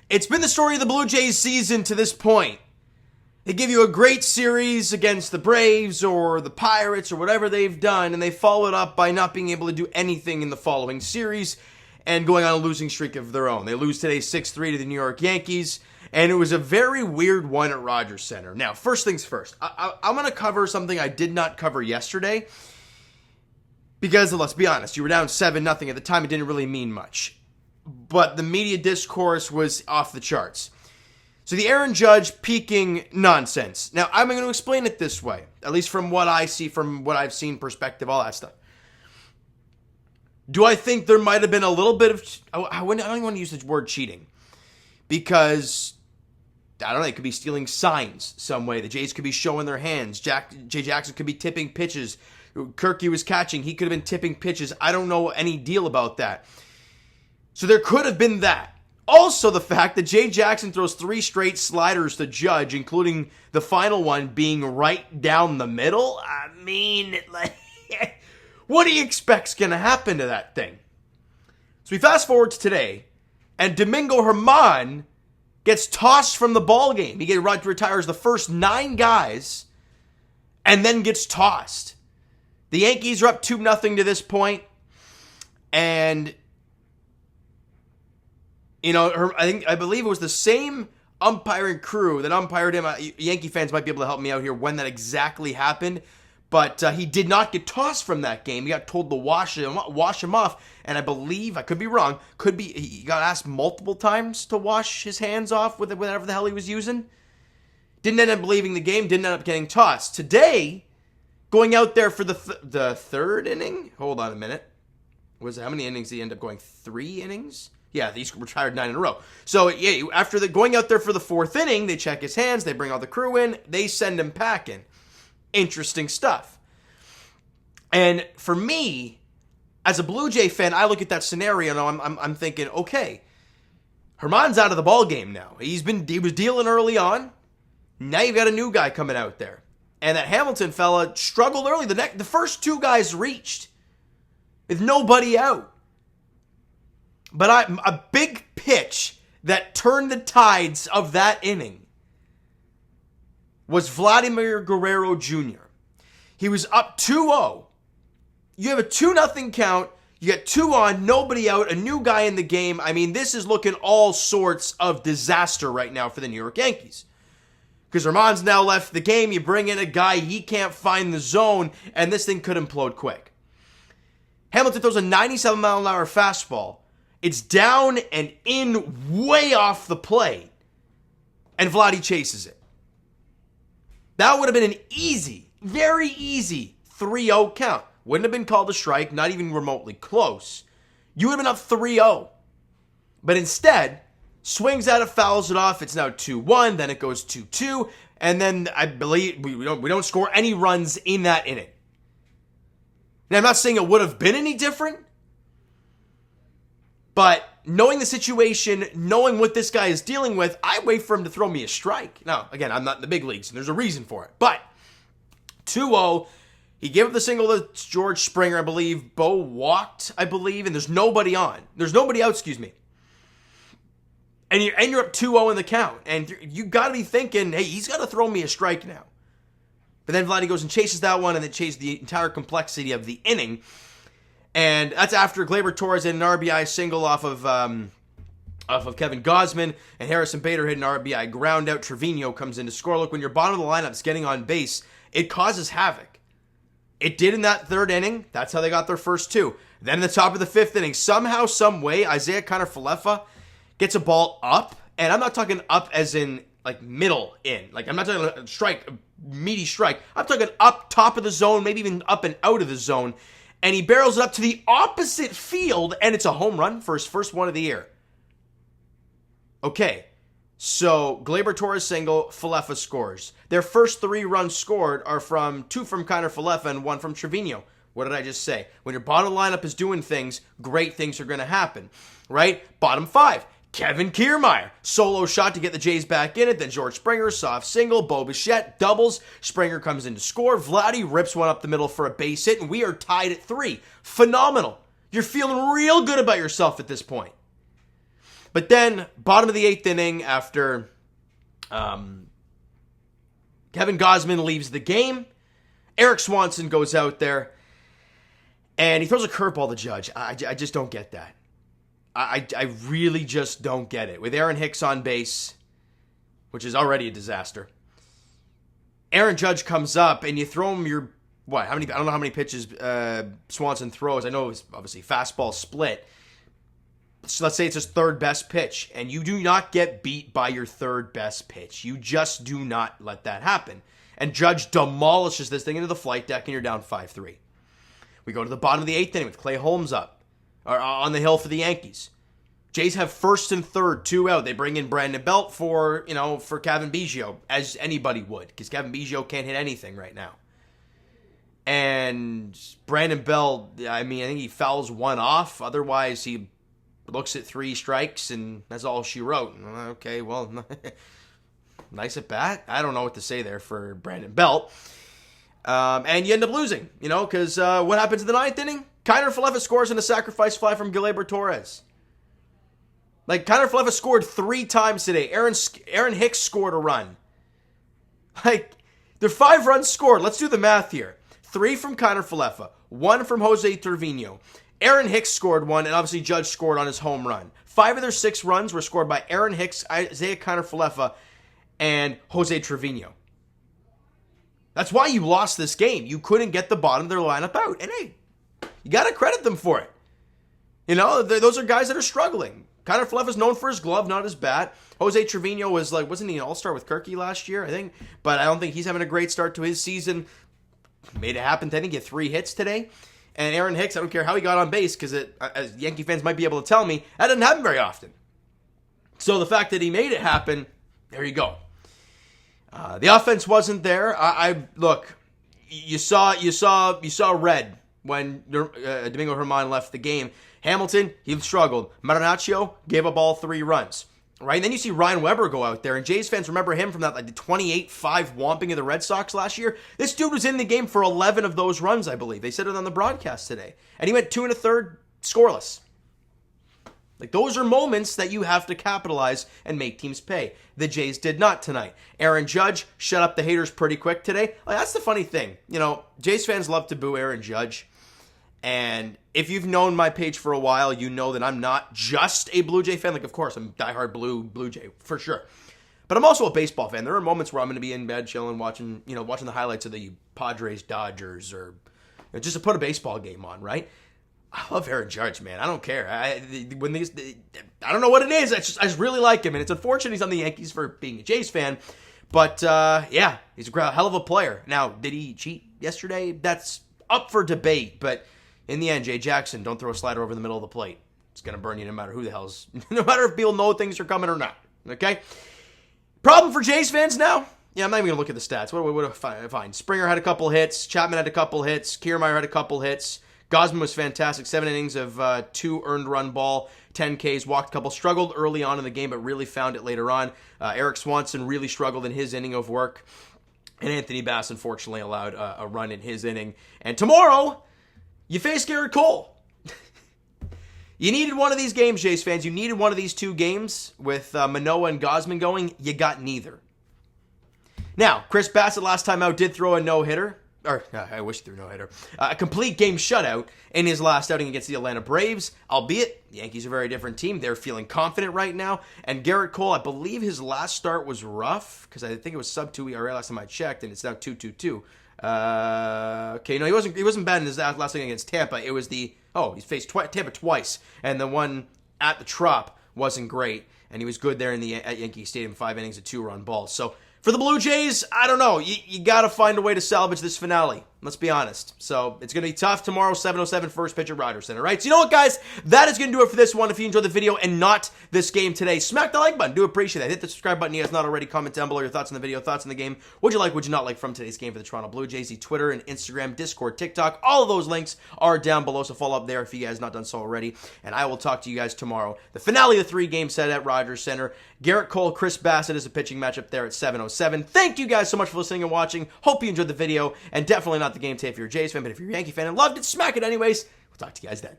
It's been the story of the Blue Jays season to this point. They give you a great series against the Braves or the Pirates or whatever they've done, and they follow it up by not being able to do anything in the following series and going on a losing streak of their own. They lose today 6-3 to the New York Yankees, and it was a very weird one at Rogers Center. Now, first things first, I'm going to cover something I did not cover yesterday because, let's be honest, you were down 7-0 at the time. It didn't really mean much, but the media discourse was off the charts. So the Aaron Judge peaking nonsense. Now, I'm going to explain it this way, at least from what I see, from what I've seen, perspective, all that stuff. Do I think there might have been a little bit of, I don't even want to use the word cheating, because, I don't know, they could be stealing signs some way. The Jays could be showing their hands. Jay Jackson could be tipping pitches. Kirky was catching. He could have been tipping pitches. I don't know any deal about that. So there could have been that. Also, the fact that Jay Jackson throws 3 straight sliders to Judge, including the final one being right down the middle. I mean, like, what do you expect's going to happen to that thing? So we fast forward to today, and Domingo Germán gets tossed from the ball game. He retires the first 9 guys, and then gets tossed. The Yankees are up 2-0 to this point, and I believe it was the same umpiring crew that umpired him. Yankee fans might be able to help me out here when that exactly happened. But he did not get tossed from that game. He got told to wash him off. And I believe, I could be wrong, he got asked multiple times to wash his hands off with whatever the hell he was using. Didn't end up leaving the game, didn't end up getting tossed. Today, going out there for the third inning. Hold on a minute. How many innings did he end up going? 3 innings? Yeah, he's retired 9 in a row. So, yeah, after going out there for the 4th inning, they check his hands, they bring all the crew in, they send him packing. Interesting stuff. And for me, as a Blue Jay fan, I look at that scenario and I'm thinking, okay, Germán's out of the ball game now. He was dealing early on. Now you've got a new guy coming out there. And that Hamilton fella struggled early. The first 2 guys reached with nobody out. But a big pitch that turned the tides of that inning was Vladimir Guerrero Jr. He was up 2-0. You have a 2-0 count. You get 2 on, nobody out, a new guy in the game. I mean, this is looking all sorts of disaster right now for the New York Yankees. Because Germán's now left the game. You bring in a guy, he can't find the zone, and this thing could implode quick. Hamilton throws a 97-mile-an-hour fastball. It's down and in way off the plate. And Vladdy chases it. That would have been an easy, very easy 3-0 count. Wouldn't have been called a strike, not even remotely close. You would have been up 3-0. But instead, swings at it, fouls it off. It's now 2-1. Then it goes 2-2. And then I believe we don't score any runs in that inning. Now, I'm not saying it would have been any different. But knowing the situation, knowing what this guy is dealing with, I wait for him to throw me a strike. Now, again, I'm not in the big leagues, and there's a reason for it. But 2-0, he gave up the single to George Springer, I believe. Bo walked, I believe, and there's nobody on. There's nobody out, excuse me. And you're up 2-0 in the count. And you got to be thinking, hey, he's got to throw me a strike now. But then Vladdy goes and chases that one, and then chases the entire complexity of the inning. And that's after Gleyber Torres hit an RBI single off of Kevin Gausman, and Harrison Bader hit an RBI ground out. Trevino comes in to score. Look, when your bottom of the lineup is getting on base, it causes havoc. It did in that 3rd inning. That's how they got their first 2. Then in the top of the 5th inning, somehow, some way, Isaiah Kiner-Falefa gets a ball up, and I'm not talking up as in like middle in. Like, I'm not talking a strike, a meaty strike. I'm talking up top of the zone, maybe even up and out of the zone. And he barrels it up to the opposite field, and it's a home run for his first one of the year. Okay, so Gleyber Torres single, Falefa scores. Their first 3 runs scored are 2 from Kiner-Falefa and 1 from Trevino. What did I just say? When your bottom lineup is doing things, great things are going to happen, right? Bottom 5, Kevin Kiermaier, solo shot to get the Jays back in it. Then George Springer, soft single. Bo Bichette doubles. Springer comes in to score. Vladdy rips one up the middle for a base hit, and we are tied at 3. Phenomenal. You're feeling real good about yourself at this point. But then, bottom of the 8th inning, after Kevin Gausman leaves the game, Erik Swanson goes out there, and he throws a curveball to Judge. I just don't get that. I really just don't get it. With Aaron Hicks on base, which is already a disaster, Aaron Judge comes up, and you throw him your, what, I don't know how many pitches Swanson throws. I know it's obviously fastball split. So let's say it's his third best pitch, and you do not get beat by your third best pitch. You just do not let that happen. And Judge demolishes this thing into the flight deck, and you're down 5-3. We go to the bottom of the 8th inning with Clay Holmes up, or on the hill for the Yankees. Jays have first and third, 2 out. They bring in Brandon Belt for Kevin Biggio, as anybody would, because Kevin Biggio can't hit anything right now. And Brandon Belt, I think he fouls one off. Otherwise, he looks at 3 strikes, and that's all she wrote. Okay, well, nice at bat. I don't know what to say there for Brandon Belt. And you end up losing, because what happens in the 9th inning? Kiner-Falefa scores in a sacrifice fly from Gleyber Torres. Kiner-Falefa scored 3 times today. Aaron Hicks scored a run. There are 5 runs scored. Let's do the math here. 3 from Kiner-Falefa, 1 from Jose Trevino. Aaron Hicks scored 1, and obviously Judge scored on his home run. 5 of their 6 runs were scored by Aaron Hicks, Isaiah Kiner-Falefa, and Jose Trevino. That's why you lost this game. You couldn't get the bottom of their lineup out. And hey, you got to credit them for it. Those are guys that are struggling. Kiner-Falefa is known for his glove, not his bat. Jose Trevino wasn't he an all-star with Kirky last year, I think? But I don't think he's having a great start to his season. Made it happen today, get 3 hits today. And Aaron Hicks, I don't care how he got on base, because as Yankee fans might be able to tell me, that doesn't happen very often. So the fact that he made it happen, there you go. The offense wasn't there. Look, you saw red when Domingo Germán left the game. Hamilton, he struggled. Marinaccio gave up all 3 runs. Right? And then you see Ryan Weber go out there, and Jays fans remember him from that the 28-5 whomping of the Red Sox last year. This dude was in the game for 11 of those runs, I believe. They said it on the broadcast today. And he went 2 1/3 scoreless. Those are moments that you have to capitalize and make teams pay. The Jays did not tonight. Aaron Judge shut up the haters pretty quick today. That's the funny thing. Jays fans love to boo Aaron Judge. And if you've known my page for a while, you know that I'm not just a Blue Jay fan. Of course, I'm a diehard Blue Jay, for sure. But I'm also a baseball fan. There are moments where I'm going to be in bed chilling, watching the highlights of the Padres, Dodgers, or just to put a baseball game on, right? I love Aaron Judge, man. I don't care. I don't know what it is. I just really like him. And it's unfortunate he's on the Yankees for being a Jays fan. But, yeah, he's a hell of a player. Now, did he cheat yesterday? That's up for debate. But in the end, Jay Jackson, don't throw a slider over the middle of the plate. It's going to burn you no matter who the hell's, no matter if people know things are coming or not. Okay? Problem for Jays fans now? Yeah, I'm not even going to look at the stats. What do I find? Springer had a couple hits. Chapman had a couple hits. Kiermaier had a couple hits. Gausman was fantastic. 7 innings of 2 earned run ball, 10 Ks, walked a couple. Struggled early on in the game, but really found it later on. Erik Swanson really struggled in his inning of work. And Anthony Bass, unfortunately, allowed a run in his inning. And tomorrow, you face Gerrit Cole. You needed one of these games, Jays fans. You needed one of these 2 games with Manoah and Gausman going. You got neither. Now, Chris Bassitt last time out did throw a no-hitter. I wish he threw a no-hitter. A complete game shutout in his last outing against the Atlanta Braves. Albeit, the Yankees are a very different team. They're feeling confident right now. And Gerrit Cole, I believe his last start was rough, because I think it was sub-2 ERA last time I checked, and it's now 2.22. Okay, no, he wasn't bad in his last game against Tampa. It was he faced Tampa twice, and the one at the Trop wasn't great, and he was good there at Yankee Stadium, 5 innings of 2-run balls. So for the Blue Jays, I don't know. You got to find a way to salvage this finale. Let's be honest. So it's going to be tough tomorrow, 7:07 first pitch at Rogers Center, right? So you know what, guys? That is going to do it for this one. If you enjoyed the video and not this game today, smack the like button. Do appreciate that. Hit the subscribe button if you guys not already. Comment down below your thoughts on the video, thoughts on the game. What'd you like, what'd you not like from today's game for the Toronto Blue Jays? The Twitter and Instagram, Discord, TikTok, all of those links are down below, so follow up there if you guys not done so already. And I will talk to you guys tomorrow. The finale of the 3-game set at Rogers Center. Gerrit Cole, Chris Bassitt is a pitching matchup there at 7:07. Thank you guys so much for listening and watching. Hope you enjoyed the video, and definitely not the game today if you're a Jays fan, but if you're a Yankee fan and loved it, smack it anyways. We'll talk to you guys then.